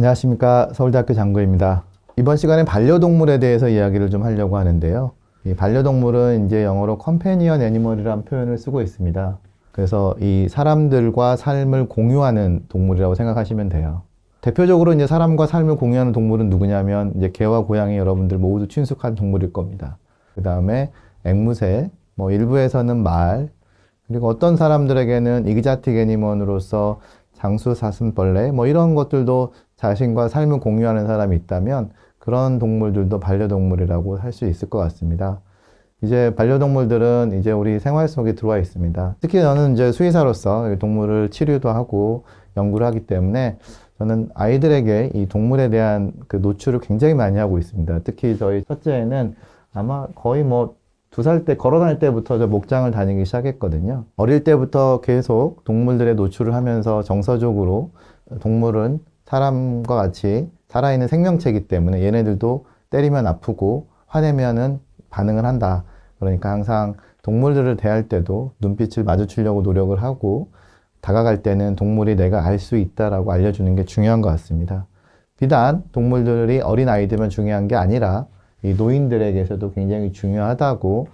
안녕하십니까. 서울대학교 장구입니다. 이번 시간에 반려동물에 대해서 이야기를 좀 하려고 하는데요. 이 반려동물은 이제 영어로 companion animal이라는 표현을 쓰고 있습니다. 그래서 이 사람들과 삶을 공유하는 동물이라고 생각하시면 돼요. 대표적으로 이제 사람과 삶을 공유하는 동물은 누구냐면 이제 개와 고양이 여러분들 모두 친숙한 동물일 겁니다. 그 다음에 앵무새, 일부에서는 말, 그리고 어떤 사람들에게는 익자틱 애니멀로서 장수 사슴벌레 이런 것들도 자신과 삶을 공유하는 사람이 있다면 그런 동물들도 반려동물이라고 할 수 있을 것 같습니다. 이제 반려동물들은 이제 우리 생활 속에 들어와 있습니다. 특히 저는 이제 수의사로서 동물을 치료도 하고 연구를 하기 때문에 저는 아이들에게 이 동물에 대한 그 노출을 굉장히 많이 하고 있습니다. 특히 저희 첫째는 아마 거의 2살 때 걸어 다닐 때부터 저 목장을 다니기 시작했거든요. 어릴 때부터 계속 동물들의 노출을 하면서 정서적으로 동물은 사람과 같이 살아있는 생명체이기 때문에 얘네들도 때리면 아프고 화내면은 반응을 한다. 그러니까 항상 동물들을 대할 때도 눈빛을 마주치려고 노력을 하고 다가갈 때는 동물이 내가 알 수 있다라고 알려주는 게 중요한 것 같습니다. 비단 동물들이 어린 아이들만 중요한 게 아니라 이 노인들에게서도 굉장히 중요하다고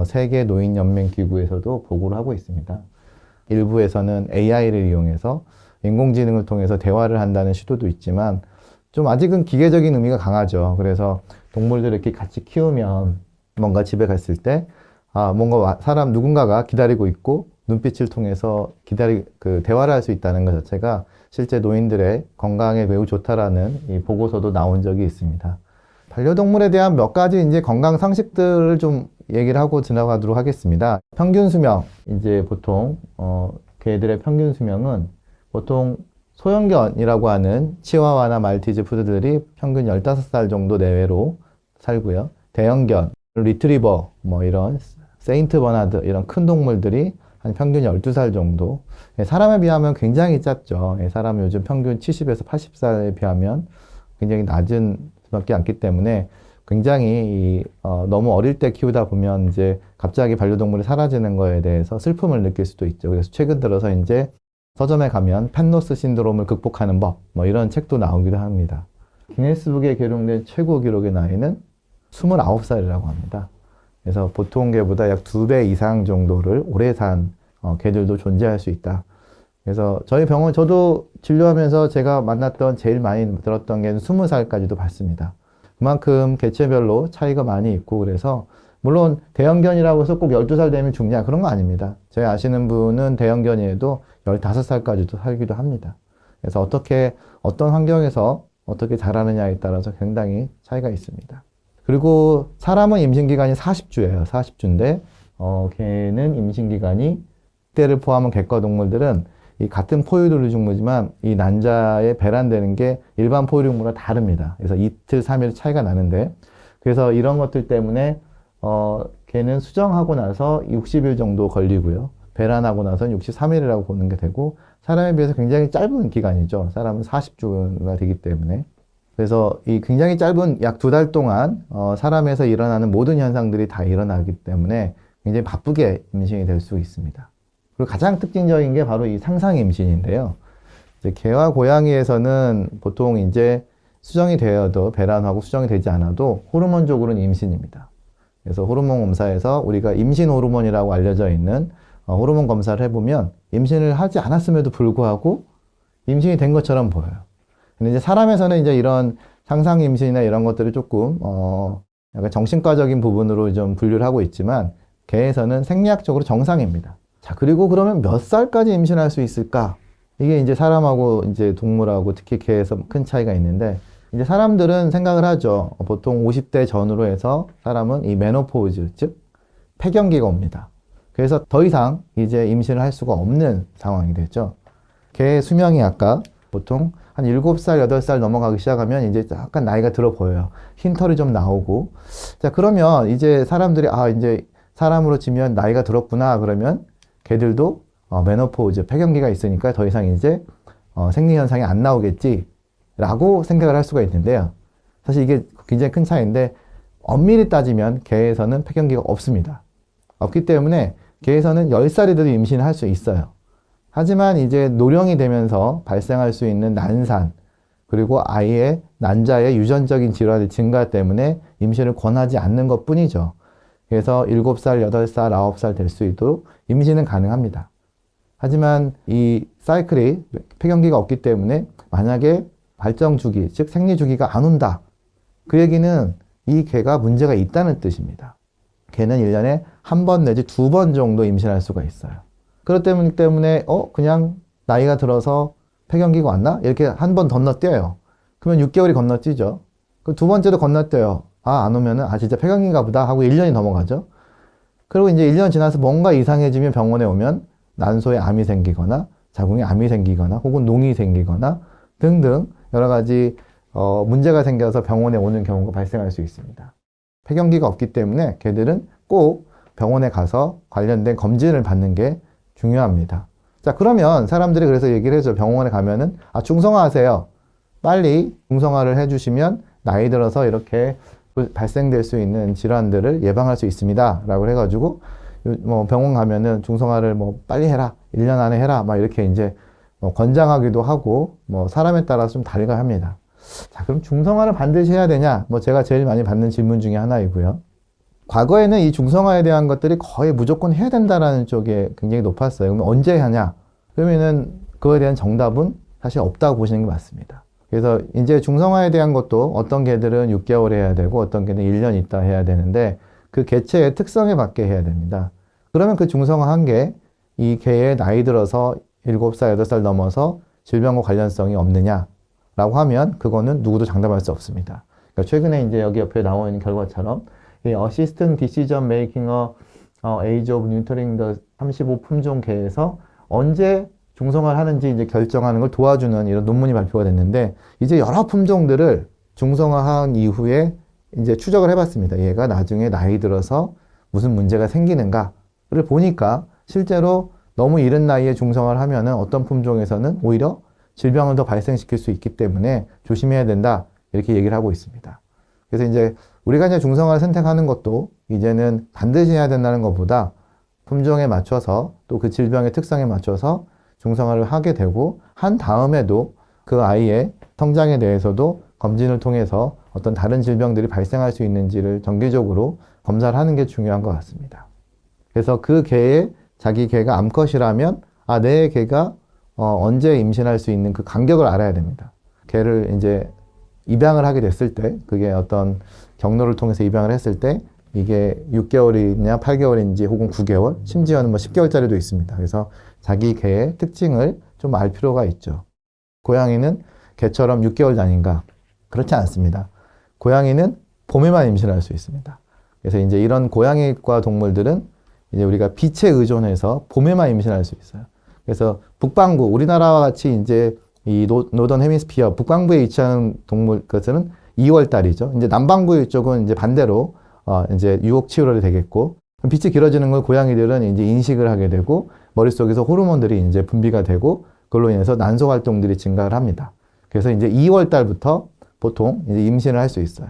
세계 노인연맹기구에서도 보고를 하고 있습니다. 일부에서는 AI를 이용해서 인공지능을 통해서 대화를 한다는 시도도 있지만 좀 아직은 기계적인 의미가 강하죠. 그래서 동물들을 이렇게 같이 키우면 뭔가 집에 갔을 때 뭔가 사람 누군가가 기다리고 있고 눈빛을 통해서 대화를 할 수 있다는 것 자체가 실제 노인들의 건강에 매우 좋다라는 이 보고서도 나온 적이 있습니다. 반려동물에 대한 몇 가지 이제 건강 상식들을 좀 얘기를 하고 지나가도록 하겠습니다. 평균 수명, 이제 보통, 개들의 평균 수명은 보통 소형견이라고 하는 치와와나 말티즈 푸드들이 평균 15살 정도 내외로 살고요. 대형견, 리트리버, 이런 세인트 버나드, 이런 큰 동물들이 한 평균 12살 정도. 사람에 비하면 굉장히 짧죠. 사람 요즘 평균 70에서 80살에 비하면 굉장히 낮은 수밖에 않기 때문에 굉장히 너무 어릴 때 키우다 보면 이제 갑자기 반려동물이 사라지는 거에 대해서 슬픔을 느낄 수도 있죠. 그래서 최근 들어서 이제 서점에 가면 팻노스 신드롬을 극복하는 법, 이런 책도 나오기도 합니다. 기네스북에 기록된 최고 기록의 나이는 29살이라고 합니다. 그래서 보통 개보다 약 2배 이상 정도를 오래 산 개들도 존재할 수 있다. 그래서 저희 병원, 저도 진료하면서 제가 만났던 제일 많이 들었던 개는 20살까지도 봤습니다. 그만큼 개체별로 차이가 많이 있고 그래서 물론 대형견이라고 해서 꼭 12살 되면 죽냐 그런 거 아닙니다. 제가 아시는 분은 대형견이에도 15살까지도 살기도 합니다. 그래서 어떤 환경에서 어떻게 자라느냐에 따라서 굉장히 차이가 있습니다. 그리고 사람은 임신기간이 40주예요. 40주인데 개는 임신기간이 때를 포함한 객과 동물들은 이 같은 포유류종이지만 이 난자에 배란되는 게 일반 포유류종보다 다릅니다. 그래서 이틀, 3일 차이가 나는데 그래서 이런 것들 때문에 개는 수정하고 나서 60일 정도 걸리고요. 배란하고 나서는 63일이라고 보는 게 되고 사람에 비해서 굉장히 짧은 기간이죠. 사람은 40주가 되기 때문에. 그래서 이 굉장히 짧은 약 2달 동안 사람에서 일어나는 모든 현상들이 다 일어나기 때문에 굉장히 바쁘게 임신이 될 수 있습니다. 그리고 가장 특징적인 게 바로 이 상상 임신인데요. 이제 개와 고양이에서는 보통 이제 수정이 되어도 배란하고 수정이 되지 않아도 호르몬적으로는 임신입니다. 그래서 호르몬 검사에서 우리가 임신 호르몬이라고 알려져 있는 호르몬 검사를 해보면 임신을 하지 않았음에도 불구하고 임신이 된 것처럼 보여요. 근데 이제 사람에서는 이제 이런 상상 임신이나 이런 것들을 조금 약간 정신과적인 부분으로 좀 분류를 하고 있지만 개에서는 생리학적으로 정상입니다. 자, 그리고 그러면 몇 살까지 임신할 수 있을까? 이게 이제 사람하고 이제 동물하고 특히 개에서 큰 차이가 있는데 이제 사람들은 생각을 하죠. 보통 50대 전후로 해서 사람은 이 메노포즈, 즉 폐경기가 옵니다. 그래서 더 이상 이제 임신을 할 수가 없는 상황이 되죠. 개의 수명이 아까 보통 한 7살, 8살 넘어가기 시작하면 이제 약간 나이가 들어 보여요. 흰털이 좀 나오고. 자, 그러면 이제 사람들이 이제 사람으로 치면 나이가 들었구나. 그러면 개들도 메노포즈, 폐경기가 있으니까 더 이상 이제 생리 현상이 안 나오겠지 라고 생각을 할 수가 있는데요. 사실 이게 굉장히 큰 차이인데 엄밀히 따지면 개에서는 폐경기가 없습니다. 없기 때문에 개에서는 10살이 돼도 임신을 할 수 있어요. 하지만 이제 노령이 되면서 발생할 수 있는 난산, 그리고 아이의 난자의 유전적인 질환의 증가 때문에 임신을 권하지 않는 것 뿐이죠. 그래서 7살, 8살, 9살 될 수 있도록 임신은 가능합니다. 하지만 이 사이클이 폐경기가 없기 때문에 만약에 발정 주기, 즉 생리 주기가 안 온다. 그 얘기는 이 개가 문제가 있다는 뜻입니다. 개는 1년에 한 번 내지 2번 정도 임신할 수가 있어요. 그렇기 때문에 그냥 나이가 들어서 폐경기가 왔나? 이렇게 한 번 건너뛰어요. 그러면 6개월이 건너뛰죠. 그 두 번째도 건너뛰어요. 안 오면은 진짜 폐경기인가 보다 하고 1년이 넘어가죠. 그리고 이제 1년 지나서 뭔가 이상해지면 병원에 오면 난소에 암이 생기거나 자궁에 암이 생기거나 혹은 농이 생기거나 등등 여러 가지 문제가 생겨서 병원에 오는 경우가 발생할 수 있습니다. 폐경기가 없기 때문에 개들은 꼭 병원에 가서 관련된 검진을 받는 게 중요합니다. 자, 그러면 사람들이 그래서 얘기를 해줘. 병원에 가면은 중성화하세요. 빨리 중성화를 해주시면 나이 들어서 이렇게 발생될 수 있는 질환들을 예방할 수 있습니다. 라고 해가지고 병원 가면은 중성화를 빨리 해라. 1년 안에 해라. 막 이렇게 이제 권장하기도 하고 사람에 따라서 좀 다르게 합니다. 자, 그럼 중성화를 반드시 해야 되냐? 제가 제일 많이 받는 질문 중에 하나이고요. 과거에는 이 중성화에 대한 것들이 거의 무조건 해야 된다라는 쪽에 굉장히 높았어요. 그러면 언제 하냐? 그러면은 그거에 대한 정답은 사실 없다고 보시는 게 맞습니다. 그래서 이제 중성화에 대한 것도 어떤 개들은 6개월에 해야 되고 어떤 개는 1년 있다 해야 되는데 그 개체의 특성에 맞게 해야 됩니다. 그러면 그 중성화 한 개, 이 개의 나이 들어서 7살, 8살 넘어서 질병과 관련성이 없느냐라고 하면 그거는 누구도 장담할 수 없습니다. 그러니까 최근에 이제 여기 옆에 나와 있는 결과처럼 이 Assistant Decision Making Age of Neutering the 35 품종 개에서 언제 중성화를 하는지 이제 결정하는 걸 도와주는 이런 논문이 발표가 됐는데 이제 여러 품종들을 중성화한 이후에 이제 추적을 해봤습니다. 얘가 나중에 나이 들어서 무슨 문제가 생기는가를 보니까 실제로 너무 이른 나이에 중성화를 하면은 어떤 품종에서는 오히려 질병을 더 발생시킬 수 있기 때문에 조심해야 된다. 이렇게 얘기를 하고 있습니다. 그래서 이제 우리가 이제 중성화를 선택하는 것도 이제는 반드시 해야 된다는 것보다 품종에 맞춰서 또 그 질병의 특성에 맞춰서 중성화를 하게 되고 한 다음에도 그 아이의 성장에 대해서도 검진을 통해서 어떤 다른 질병들이 발생할 수 있는지를 정기적으로 검사를 하는 게 중요한 것 같습니다. 그래서 그 개의 자기 개가 암컷이라면 내 개가 언제 임신할 수 있는 그 간격을 알아야 됩니다. 개를 이제 입양을 하게 됐을 때 그게 어떤 경로를 통해서 입양을 했을 때 이게 6개월이냐 8개월인지 혹은 9개월 심지어는 10개월짜리도 있습니다. 그래서 자기 개의 특징을 좀 알 필요가 있죠. 고양이는 개처럼 6개월 단위인가? 그렇지 않습니다. 고양이는 봄에만 임신할 수 있습니다. 그래서 이제 이런 고양이과 동물들은 이제 우리가 빛에 의존해서 봄에만 임신할 수 있어요. 그래서 북반구, 우리나라와 같이 이제 이 노던 헤미스피어, 북반구에 위치하는 동물 것은 2월 달이죠. 이제 남반구 쪽은 이제 반대로 이제 6월, 7월이 되겠고, 빛이 길어지는 걸 고양이들은 이제 인식을 하게 되고, 머릿속에서 호르몬들이 이제 분비가 되고, 그걸로 인해서 난소 활동들이 증가를 합니다. 그래서 이제 2월 달부터 보통 이제 임신을 할 수 있어요.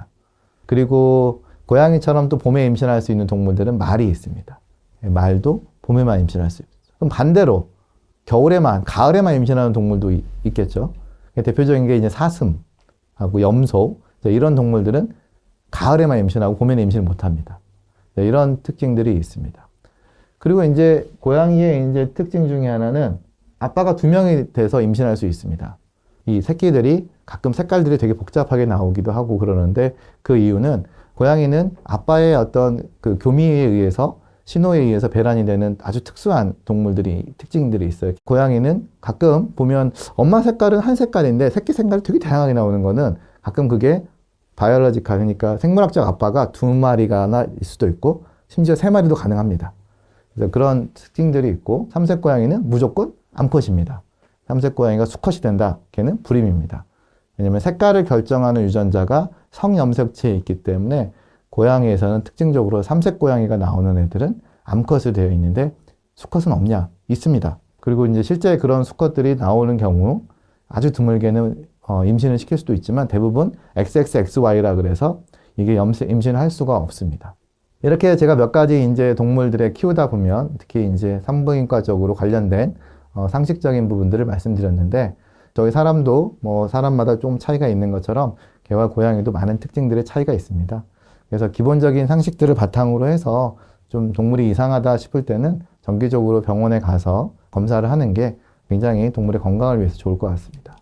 그리고 고양이처럼 또 봄에 임신할 수 있는 동물들은 말이 있습니다. 말도 봄에만 임신할 수 있어요. 그럼 반대로 겨울에만, 가을에만 임신하는 동물도 있겠죠. 대표적인 게 이제 사슴하고 염소, 이런 동물들은 가을에만 임신하고 봄에는 임신을 못 합니다. 이런 특징들이 있습니다. 그리고 이제 고양이의 이제 특징 중에 하나는 아빠가 2명이 돼서 임신할 수 있습니다. 이 새끼들이 가끔 색깔들이 되게 복잡하게 나오기도 하고 그러는데 그 이유는 고양이는 아빠의 어떤 그 교미에 의해서 신호에 의해서 배란이 되는 아주 특수한 특징들이 있어요. 고양이는 가끔 보면 엄마 색깔은 한 색깔인데 새끼 색깔이 되게 다양하게 나오는 거는 가끔 그게 바이올로지컬, 그러니까 생물학적 아빠가 2마리가 있을 수도 있고 심지어 3마리도 가능합니다. 그래서 그런 특징들이 있고 삼색 고양이는 무조건 암컷입니다. 삼색 고양이가 수컷이 된다. 걔는 불임입니다. 왜냐하면 색깔을 결정하는 유전자가 성염색체에 있기 때문에 고양이에서는 특징적으로 삼색 고양이가 나오는 애들은 암컷이 되어 있는데 수컷은 없냐? 있습니다. 그리고 이제 실제 그런 수컷들이 나오는 경우 아주 드물게는 임신을 시킬 수도 있지만 대부분 XXXY라 그래서 이게 임신을 할 수가 없습니다. 이렇게 제가 몇 가지 이제 동물들을 키우다 보면 특히 이제 산부인과적으로 관련된 상식적인 부분들을 말씀드렸는데 저희 사람도 뭐 사람마다 좀 차이가 있는 것처럼 개와 고양이도 많은 특징들의 차이가 있습니다. 그래서 기본적인 상식들을 바탕으로 해서 좀 동물이 이상하다 싶을 때는 정기적으로 병원에 가서 검사를 하는 게 굉장히 동물의 건강을 위해서 좋을 것 같습니다.